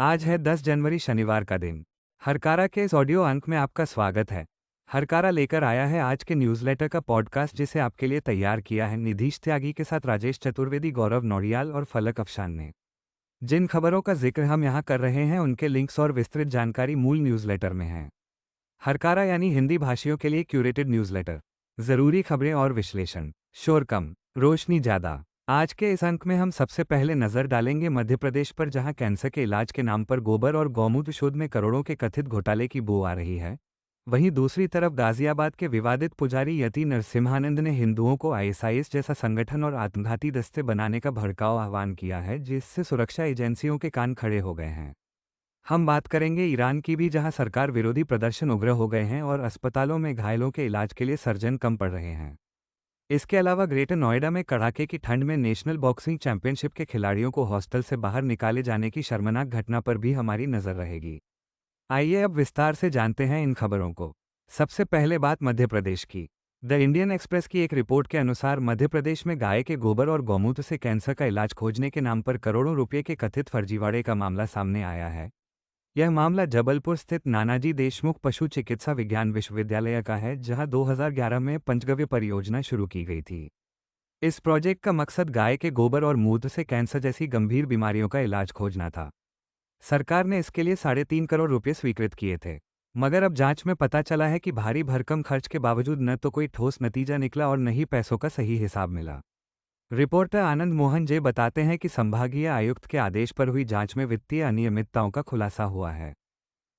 आज है 10 जनवरी शनिवार का दिन। हरकारा के इस ऑडियो अंक में आपका स्वागत है। हरकारा लेकर आया है आज के न्यूज़लेटर का पॉडकास्ट जिसे आपके लिए तैयार किया है निधीश त्यागी के साथ राजेश चतुर्वेदी, गौरव नौडियाल और फलक अफशान ने। जिन खबरों का जिक्र हम यहाँ कर रहे हैं उनके लिंक्स और विस्तृत जानकारी मूल न्यूज़लेटर में है। हरकारा यानी हिंदी भाषियों के लिए क्यूरेटेड न्यूज़लेटर। ज़रूरी खबरें और विश्लेषण, शोर कम, रोशनी ज़्यादा। आज के इस अंक में हम सबसे पहले नजर डालेंगे मध्य प्रदेश पर, जहां कैंसर के इलाज के नाम पर गोबर और गौमूत्र शोध में करोड़ों के कथित घोटाले की बू आ रही है। वहीं दूसरी तरफ गाजियाबाद के विवादित पुजारी यति नरसिम्हानंद ने हिंदुओं को आईएसआईएस जैसा संगठन और आत्मघाती दस्ते बनाने का भड़काऊ आह्वान किया है, जिससे सुरक्षा एजेंसियों के कान खड़े हो गए हैं। हम बात करेंगे ईरान की भी, जहां सरकार विरोधी प्रदर्शन उग्र हो गए हैं और अस्पतालों में घायलों के इलाज के लिए सर्जन कम पड़ रहे हैं। इसके अलावा ग्रेटर नोएडा में कड़ाके की ठंड में नेशनल बॉक्सिंग चैंपियनशिप के खिलाड़ियों को हॉस्टल से बाहर निकाले जाने की शर्मनाक घटना पर भी हमारी नजर रहेगी। आइए अब विस्तार से जानते हैं इन खबरों को। सबसे पहले बात मध्य प्रदेश की। द इंडियन एक्सप्रेस की एक रिपोर्ट के अनुसार मध्य प्रदेश में गाय के गोबर और गौमूत्र से कैंसर का इलाज खोजने के नाम पर करोड़ों रुपये के कथित फर्जीवाड़े का मामला सामने आया है। यह मामला जबलपुर स्थित नानाजी देशमुख पशु चिकित्सा विज्ञान विश्वविद्यालय का है, जहां 2011 में पंचगव्य परियोजना शुरू की गई थी। इस प्रोजेक्ट का मकसद गाय के गोबर और मूत्र से कैंसर जैसी गंभीर बीमारियों का इलाज खोजना था। सरकार ने इसके लिए 3.5 करोड़ रुपये स्वीकृत किए थे। मगर अब जांच में पता चला है कि भारी भरकम खर्च के बावजूद न तो कोई ठोस नतीजा निकला और न ही पैसों का सही हिसाब मिला। रिपोर्टर आनंद मोहन जे बताते हैं कि संभागीय आयुक्त के आदेश पर हुई जांच में वित्तीय अनियमितताओं का खुलासा हुआ है।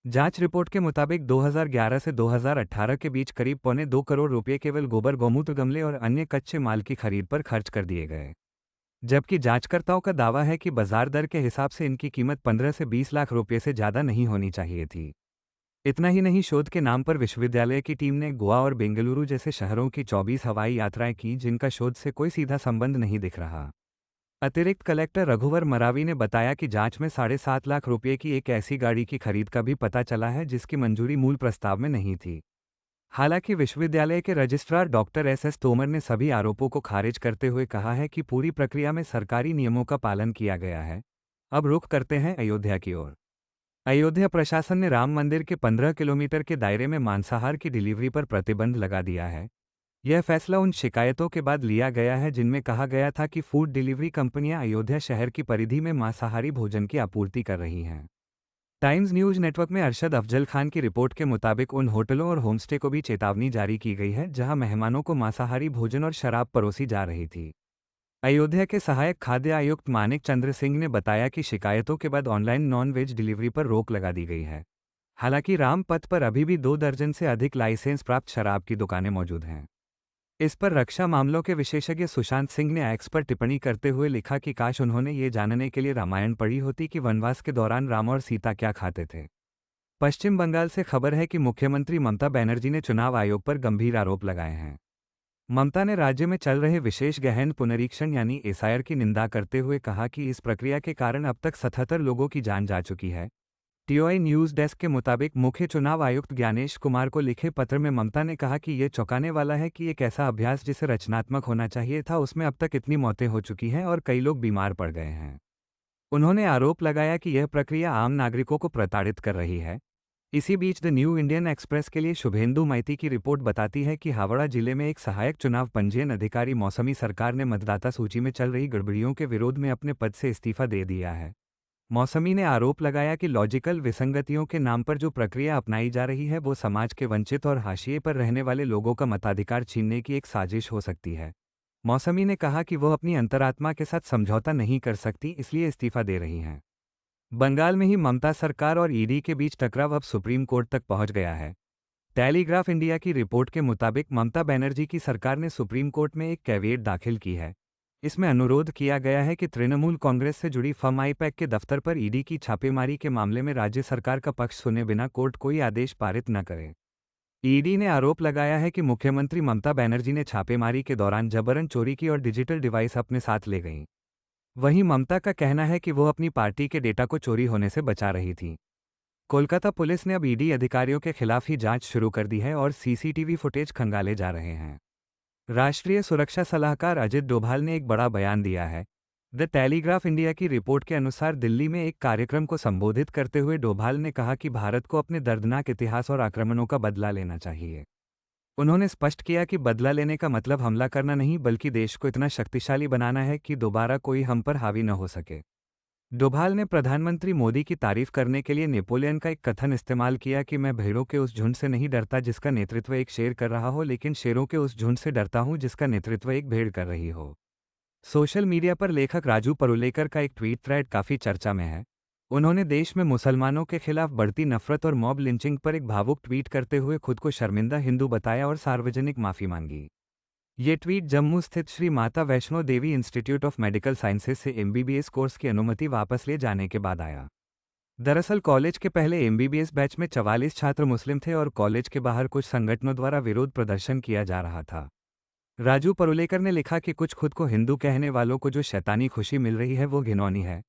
जांच रिपोर्ट के मुताबिक 2011 से 2018 के बीच करीब 2.25 करोड़ रुपये केवल गोबर, गौमूत्र, गमले और अन्य कच्चे माल की खरीद पर खर्च कर दिए गए। जबकि जांचकर्ताओं का दावा है कि बाजार दर के हिसाब से इनकी कीमत 15 से 20 लाख रुपये से ज़्यादा नहीं होनी चाहिए थी। इतना ही नहीं, शोध के नाम पर विश्वविद्यालय की टीम ने गोवा और बेंगलुरु जैसे शहरों की 24 हवाई यात्राएं की, जिनका शोध से कोई सीधा संबंध नहीं दिख रहा। अतिरिक्त कलेक्टर रघुवर मरावी ने बताया कि जांच में 7.5 लाख रुपये की एक ऐसी गाड़ी की खरीद का भी पता चला है जिसकी मंजूरी मूल प्रस्ताव में नहीं थी। हालांकि विश्वविद्यालय के रजिस्ट्रार डॉक्टर एस तोमर ने सभी आरोपों को खारिज करते हुए कहा है कि पूरी प्रक्रिया में सरकारी नियमों का पालन किया गया है। अब रुख करते हैं अयोध्या की ओर। अयोध्या प्रशासन ने राम मंदिर के 15 किलोमीटर के दायरे में मांसाहार की डिलीवरी पर प्रतिबंध लगा दिया है। यह फैसला उन शिकायतों के बाद लिया गया है जिनमें कहा गया था कि फूड डिलीवरी कंपनियां अयोध्या शहर की परिधि में मांसाहारी भोजन की आपूर्ति कर रही हैं। टाइम्स न्यूज़ नेटवर्क में अरशद अफजल खान की रिपोर्ट के मुताबिक उन होटलों और होमस्टे को भी चेतावनी जारी की गई है जहां मेहमानों को मांसाहारी भोजन और शराब परोसी जा रही थी। अयोध्या के सहायक खाद्य आयुक्त मानिक चंद्र सिंह ने बताया कि शिकायतों के बाद ऑनलाइन नॉन वेज डिलीवरी पर रोक लगा दी गई है। हालांकि राम पथ पर अभी भी 2 दर्जन से अधिक लाइसेंस प्राप्त शराब की दुकानें मौजूद हैं। इस पर रक्षा मामलों के विशेषज्ञ सुशांत सिंह ने एक्स पर टिप्पणी करते हुए लिखा कि काश उन्होंने ये जानने के लिए रामायण पढ़ी होती कि वनवास के दौरान राम और सीता क्या खाते थे। पश्चिम बंगाल से खबर है कि मुख्यमंत्री ममता बनर्जी ने चुनाव आयोग पर गंभीर आरोप लगाए हैं। ममता ने राज्य में चल रहे विशेष गहन पुनरीक्षण यानी एसआईआर की निंदा करते हुए कहा कि इस प्रक्रिया के कारण अब तक 77 लोगों की जान जा चुकी है। टीओआई न्यूज़ डेस्क के मुताबिक मुख्य चुनाव आयुक्त ज्ञानेश कुमार को लिखे पत्र में ममता ने कहा कि यह चौंकाने वाला है कि एक ऐसा अभ्यास जिसे रचनात्मक होना चाहिए था, उसमें अब तक इतनी मौतें हो चुकी हैं और कई लोग बीमार पड़ गए हैं। उन्होंने आरोप लगाया कि यह प्रक्रिया आम नागरिकों को प्रताड़ित कर रही है। इसी बीच द न्यू इंडियन एक्सप्रेस के लिए शुभेंदु माइती की रिपोर्ट बताती है कि हावड़ा जिले में एक सहायक चुनाव पंजीयन अधिकारी मौसमी सरकार ने मतदाता सूची में चल रही गड़बड़ियों के विरोध में अपने पद से इस्तीफा दे दिया है। मौसमी ने आरोप लगाया कि लॉजिकल विसंगतियों के नाम पर जो प्रक्रिया अपनाई जा रही है वो समाज के वंचित और हाशिए पर रहने वाले लोगों का मताधिकार छीनने की एक साजिश हो सकती है। मौसमी ने कहा कि वो अपनी अंतरात्मा के साथ समझौता नहीं कर सकती, इसलिए इस्तीफा दे रही हैं। बंगाल में ही ममता सरकार और ईडी के बीच टकराव अब सुप्रीम कोर्ट तक पहुंच गया है। टेलीग्राफ इंडिया की रिपोर्ट के मुताबिक ममता बनर्जी की सरकार ने सुप्रीम कोर्ट में एक कैविएट दाखिल की है। इसमें अनुरोध किया गया है कि तृणमूल कांग्रेस से जुड़ी फर्म आईपैक के दफ्तर पर ईडी की छापेमारी के मामले में राज्य सरकार का पक्ष सुने बिना कोर्ट कोई आदेश पारित न करे। ईडी ने आरोप लगाया है कि मुख्यमंत्री ममता बनर्जी ने छापेमारी के दौरान जबरन चोरी की और डिजिटल डिवाइस अपने साथ ले गईं। वहीं ममता का कहना है कि वो अपनी पार्टी के डेटा को चोरी होने से बचा रही थी। कोलकाता पुलिस ने अब ईडी अधिकारियों के खिलाफ ही जांच शुरू कर दी है और सीसीटीवी फुटेज खंगाले जा रहे हैं। राष्ट्रीय सुरक्षा सलाहकार अजित डोभाल ने एक बड़ा बयान दिया है। द टेलीग्राफ इंडिया की रिपोर्ट के अनुसार दिल्ली में एक कार्यक्रम को संबोधित करते हुए डोभाल ने कहा कि भारत को अपने दर्दनाक इतिहास और आक्रमणों का बदला लेना चाहिए। उन्होंने स्पष्ट किया कि बदला लेने का मतलब हमला करना नहीं बल्कि देश को इतना शक्तिशाली बनाना है कि दोबारा कोई हम पर हावी न हो सके। डोभाल ने प्रधानमंत्री मोदी की तारीफ करने के लिए नेपोलियन का एक कथन इस्तेमाल किया कि मैं भेड़ों के उस झुंड से नहीं डरता जिसका नेतृत्व एक शेर कर रहा हो, लेकिन शेरों के उस झुंड से डरता हूं जिसका नेतृत्व एक भेड़ कर रही हो। सोशल मीडिया पर लेखक राजू परुलेकर का एक ट्वीट थ्रेड काफ़ी चर्चा में है। उन्होंने देश में मुसलमानों के खिलाफ बढ़ती नफरत और मॉब लिंचिंग पर एक भावुक ट्वीट करते हुए खुद को शर्मिंदा हिंदू बताया और सार्वजनिक माफ़ी मांगी। ये ट्वीट जम्मू स्थित Shri Mata Vaishno Devi institute of medical sciences से एमबीबीएस कोर्स की अनुमति वापस ले जाने के बाद आया। दरअसल कॉलेज के पहले एमबीबीएस बैच में 44 छात्र मुस्लिम थे और कॉलेज के बाहर कुछ संगठनों द्वारा विरोध प्रदर्शन किया जा रहा था। राजू परुलेकर ने लिखा कि कुछ खुद को हिंदू कहने वालों को जो शैतानी खुशी मिल रही है वो घिनौनी है।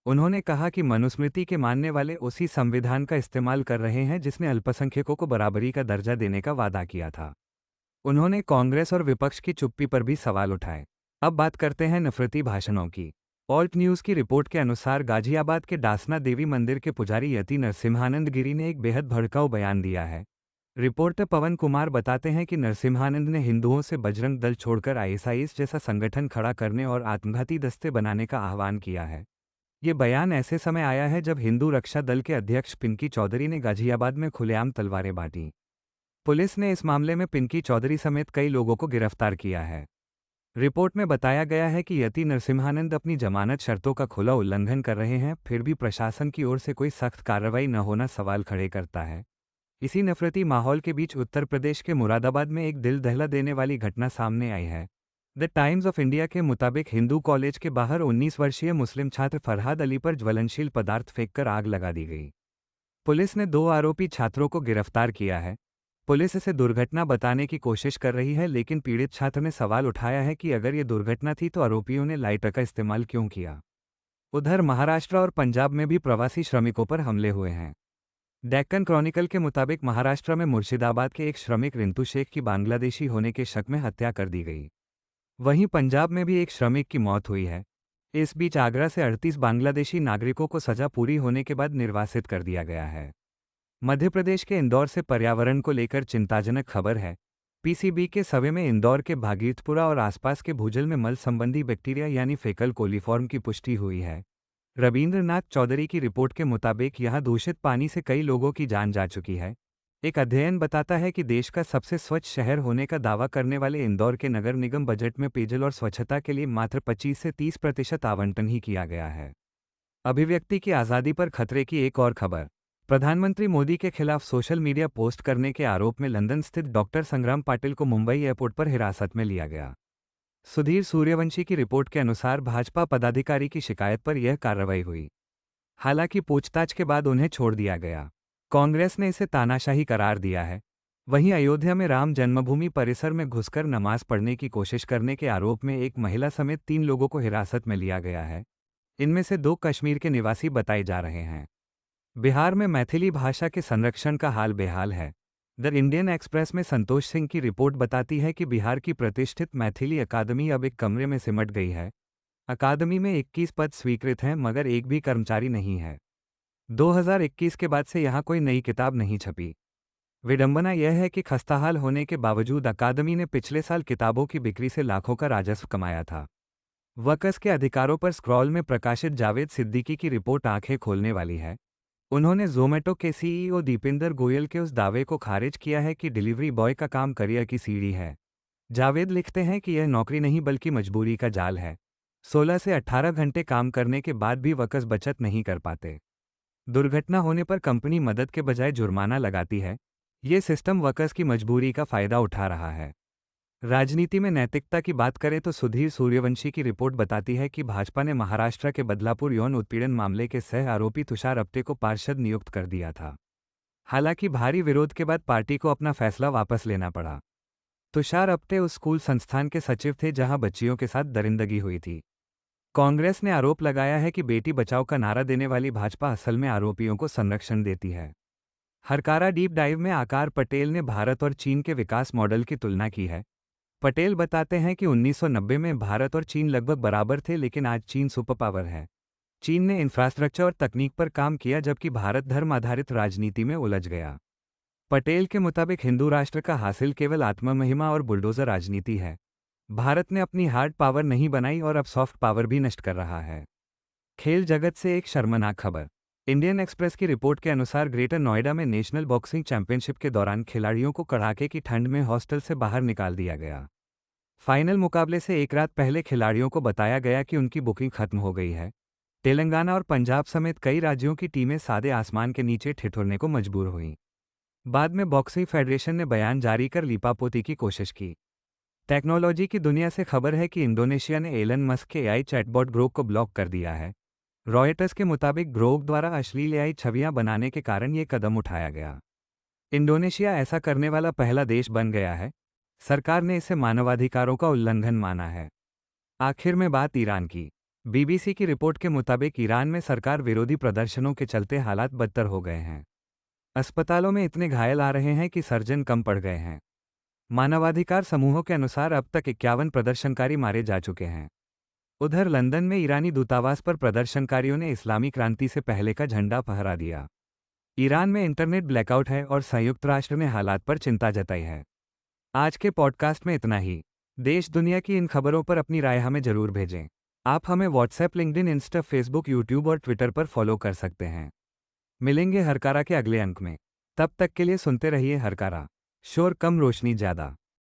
उन्होंने कहा कि मनुस्मृति के मानने वाले उसी संविधान का इस्तेमाल कर रहे हैं जिसने अल्पसंख्यकों को बराबरी का दर्जा देने का वादा किया था। उन्होंने कांग्रेस और विपक्ष की चुप्पी पर भी सवाल उठाए। अब बात करते हैं नफरती भाषणों की। ऑल्ट न्यूज़ की रिपोर्ट के अनुसार गाजियाबाद के डासना देवी मंदिर के पुजारी यति नरसिम्हानंद गिरी ने एक बेहद भड़काऊ बयान दिया है। रिपोर्टर पवन कुमार बताते हैं कि नरसिम्हानंद ने हिंदुओं से बजरंग दल छोड़कर आईएसआईएस जैसा संगठन खड़ा करने और आत्मघाती दस्ते बनाने का आह्वान किया है। ये बयान ऐसे समय आया है जब हिंदू रक्षा दल के अध्यक्ष पिंकी चौधरी ने गाजियाबाद में खुलेआम तलवारें बांटी। पुलिस ने इस मामले में पिंकी चौधरी समेत कई लोगों को गिरफ्तार किया है। रिपोर्ट में बताया गया है कि यति नरसिम्हानंद अपनी जमानत शर्तों का खुला उल्लंघन कर रहे हैं, फिर भी प्रशासन की ओर से कोई सख्त कार्रवाई न होना सवाल खड़े करता है। इसी नफरती माहौल के बीच उत्तर प्रदेश के मुरादाबाद में एक दिल दहला देने वाली घटना सामने आई है। द टाइम्स ऑफ इंडिया के मुताबिक हिंदू कॉलेज के बाहर 19 वर्षीय मुस्लिम छात्र फरहाद अली पर ज्वलनशील पदार्थ फेंककर आग लगा दी गई। पुलिस ने 2 आरोपी छात्रों को गिरफ्तार किया है। पुलिस इसे दुर्घटना बताने की कोशिश कर रही है, लेकिन पीड़ित छात्र ने सवाल उठाया है कि अगर ये दुर्घटना थी तो आरोपियों ने लाइटर का इस्तेमाल क्यों किया। उधर महाराष्ट्र और पंजाब में भी प्रवासी श्रमिकों पर हमले हुए हैं। डेक्कन क्रॉनिकल के मुताबिक महाराष्ट्र में मुर्शिदाबाद के एक श्रमिक रिंतु शेख की बांग्लादेशी होने के शक में हत्या कर दी गई। वहीं पंजाब में भी एक श्रमिक की मौत हुई है। इस बीच आगरा से 38 बांग्लादेशी नागरिकों को सजा पूरी होने के बाद निर्वासित कर दिया गया है। मध्य प्रदेश के इंदौर से पर्यावरण को लेकर चिंताजनक खबर है। पीसीबी के सर्वे में इंदौर के भागीरथपुरा और आसपास के भूजल में मल संबंधी बैक्टीरिया यानी फेकल कोलीफॉर्म की पुष्टि हुई है। रविंद्रनाथ चौधरी की रिपोर्ट के मुताबिक यहां दूषित पानी से कई लोगों की जान जा चुकी है। एक अध्ययन बताता है कि देश का सबसे स्वच्छ शहर होने का दावा करने वाले इंदौर के नगर निगम बजट में पेयजल और स्वच्छता के लिए मात्र 25 से 30% आवंटन ही किया गया है। अभिव्यक्ति की आज़ादी पर खतरे की एक और खबर। प्रधानमंत्री मोदी के खिलाफ सोशल मीडिया पोस्ट करने के आरोप में लंदन स्थित डॉक्टर संग्राम पाटिल को मुंबई एयरपोर्ट पर हिरासत में लिया गया। सुधीर सूर्यवंशी की रिपोर्ट के अनुसार भाजपा पदाधिकारी की शिकायत पर यह कार्रवाई हुई। हालांकि पूछताछ के बाद उन्हें छोड़ दिया गया। कांग्रेस ने इसे तानाशाही करार दिया है। वहीं अयोध्या में राम जन्मभूमि परिसर में घुसकर नमाज पढ़ने की कोशिश करने के आरोप में एक महिला समेत 3 लोगों को हिरासत में लिया गया है। इनमें से 2 कश्मीर के निवासी बताए जा रहे हैं। बिहार में मैथिली भाषा के संरक्षण का हाल बेहाल है। द इंडियन एक्सप्रेस में संतोष सिंह की रिपोर्ट बताती है कि बिहार की प्रतिष्ठित मैथिली अकादमी अब एक कमरे में सिमट गई है। अकादमी में 21 पद स्वीकृत हैं मगर एक भी कर्मचारी नहीं है। 2021 के बाद से यहाँ कोई नई किताब नहीं छपी। विडंबना यह है कि खस्ताहाल होने के बावजूद अकादमी ने पिछले साल किताबों की बिक्री से लाखों का राजस्व कमाया था। वक्स के अधिकारों पर स्क्रॉल में प्रकाशित जावेद सिद्दीकी की रिपोर्ट आंखें खोलने वाली है। उन्होंने ज़ोमैटो के सीईओ दीपेंद्र गोयल के उस दावे को खारिज किया है कि डिलीवरी बॉय का काम करियर की सीढ़ी है। जावेद लिखते हैं कि यह नौकरी नहीं बल्कि मजबूरी का जाल है। 16 से 18 घंटे काम करने के बाद भी वक्स बचत नहीं कर पाते। दुर्घटना होने पर कंपनी मदद के बजाय जुर्माना लगाती है। ये सिस्टम वक्स की मजबूरी का फायदा उठा रहा है। राजनीति में नैतिकता की बात करें तो सुधीर सूर्यवंशी की रिपोर्ट बताती है कि भाजपा ने महाराष्ट्र के बदलापुर यौन उत्पीड़न मामले के सह आरोपी तुषार अप्टे को पार्षद नियुक्त कर दिया था। हालांकि भारी विरोध के बाद पार्टी को अपना फैसला वापस लेना पड़ा। तुषार अप्टे उस स्कूल संस्थान के सचिव थे जहां बच्चियों के साथ दरिंदगी हुई थी। कांग्रेस ने आरोप लगाया है कि बेटी बचाओ का नारा देने वाली भाजपा असल में आरोपियों को संरक्षण देती है। हरकारा डीप डाइव में आकार पटेल ने भारत और चीन के विकास मॉडल की तुलना की है। पटेल बताते हैं कि 1990 में भारत और चीन लगभग बराबर थे, लेकिन आज चीन सुपर पावर है। चीन ने इंफ्रास्ट्रक्चर और तकनीक पर काम किया, जबकि भारत धर्म आधारित राजनीति में उलझ गया। पटेल के मुताबिक हिंदू राष्ट्र का हासिल केवल आत्ममहिमा और बुलडोजर राजनीति है। भारत ने अपनी हार्ड पावर नहीं बनाई और अब सॉफ्ट पावर भी नष्ट कर रहा है। खेल जगत से एक शर्मनाक खबर। इंडियन एक्सप्रेस की रिपोर्ट के अनुसार ग्रेटर नोएडा में नेशनल बॉक्सिंग चैंपियनशिप के दौरान खिलाड़ियों को कड़ाके की ठंड में हॉस्टल से बाहर निकाल दिया गया। फाइनल मुकाबले से एक रात पहले खिलाड़ियों को बताया गया कि उनकी बुकिंग खत्म हो गई है। तेलंगाना और पंजाब समेत कई राज्यों की टीमें सादे आसमान के नीचे ठिठुरने को मजबूर हुईं। बाद में बॉक्सिंग फेडरेशन ने बयान जारी कर लीपापोती की कोशिश की। टेक्नोलॉजी की दुनिया से खबर है कि इंडोनेशिया ने एलन मस्क के एआई चैटबॉट ग्रोक को ब्लॉक कर दिया है। रॉयटर्स के मुताबिक ग्रोक द्वारा अश्लील एआई छवियां बनाने के कारण ये कदम उठाया गया। इंडोनेशिया ऐसा करने वाला पहला देश बन गया है। सरकार ने इसे मानवाधिकारों का उल्लंघन माना है। आखिर में बात ईरान की। बीबीसी की रिपोर्ट के मुताबिक ईरान में सरकार विरोधी प्रदर्शनों के चलते हालात बदतर हो गए हैं। अस्पतालों में इतने घायल आ रहे हैं कि सर्जन कम पड़ गए हैं। मानवाधिकार समूहों के अनुसार अब तक 51 प्रदर्शनकारी मारे जा चुके हैं। उधर लंदन में ईरानी दूतावास पर प्रदर्शनकारियों ने इस्लामी क्रांति से पहले का झंडा फहरा दिया। ईरान में इंटरनेट ब्लैकआउट है और संयुक्त राष्ट्र ने हालात पर चिंता जताई है। आज के पॉडकास्ट में इतना ही। देश दुनिया की इन खबरों पर अपनी राय हमें जरूर भेजें। आप हमें WhatsApp, LinkedIn, Insta, Facebook, YouTube और ट्विटर पर फॉलो कर सकते हैं। मिलेंगे हरकारा के अगले अंक में। तब तक के लिए सुनते रहिए हरकारा। शोर कम, रोशनी ज़्यादा।